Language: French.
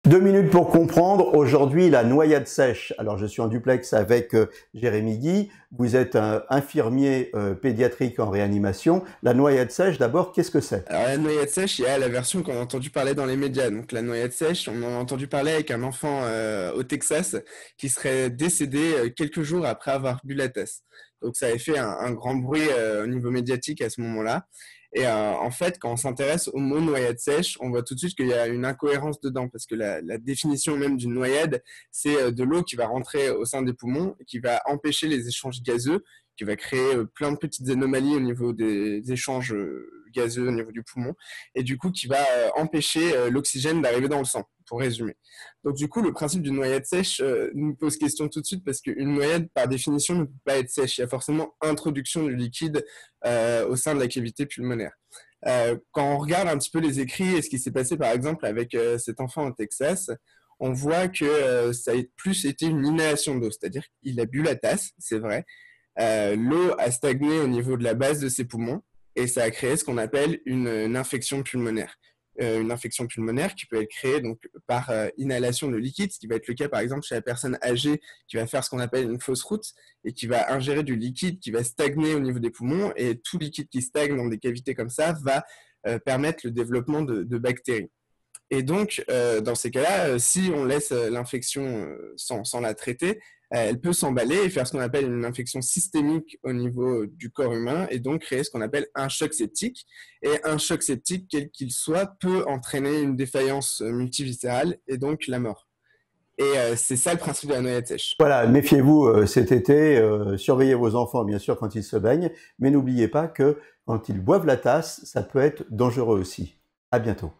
2 minutes pour comprendre. Aujourd'hui, la noyade sèche. Alors, je suis en duplex avec Jérémy Guy. Vous êtes un infirmier pédiatrique en réanimation. La noyade sèche, d'abord, qu'est-ce que c'est? Alors la noyade sèche, il y a la version qu'on a entendu parler dans les médias. Donc la noyade sèche, on en a entendu parler avec un enfant au Texas qui serait décédé quelques jours après avoir bu la tasse. Donc ça avait fait un grand bruit au niveau médiatique à ce moment-là. Et en fait, quand on s'intéresse au mot noyade sèche, on voit tout de suite qu'il y a une incohérence dedans parce que la définition même d'une noyade, c'est de l'eau qui va rentrer au sein des poumons et qui va empêcher les échanges gazeux, qui va créer plein de petites anomalies au niveau des échanges gazeux au niveau du poumon, et du coup qui va empêcher l'oxygène d'arriver dans le sang, pour résumer. Donc du coup, le principe d'une noyade sèche nous pose question tout de suite, parce qu'une noyade, par définition, ne peut pas être sèche. Il y a forcément introduction du liquide au sein de la cavité pulmonaire. Quand on regarde un petit peu les écrits et ce qui s'est passé par exemple avec cet enfant au Texas, on voit que ça a plus été une inhalation d'eau, c'est-à-dire qu'il a bu la tasse, c'est vrai, l'eau a stagné au niveau de la base de ses poumons et ça a créé ce qu'on appelle une infection pulmonaire. Une infection pulmonaire qui peut être créée donc par inhalation de liquide, ce qui va être le cas par exemple chez la personne âgée qui va faire ce qu'on appelle une fausse route et qui va ingérer du liquide qui va stagner au niveau des poumons, et tout liquide qui stagne dans des cavités comme ça va permettre le développement de bactéries. Et donc, dans ces cas-là, si on laisse l'infection sans la traiter, elle peut s'emballer et faire ce qu'on appelle une infection systémique au niveau du corps humain, et donc créer ce qu'on appelle un choc septique. Et un choc septique, quel qu'il soit, peut entraîner une défaillance multiviscérale et donc la mort. Et c'est ça le principe de la noyade sèche. Voilà, méfiez-vous cet été, surveillez vos enfants, bien sûr, quand ils se baignent, mais n'oubliez pas que quand ils boivent la tasse, ça peut être dangereux aussi. À bientôt.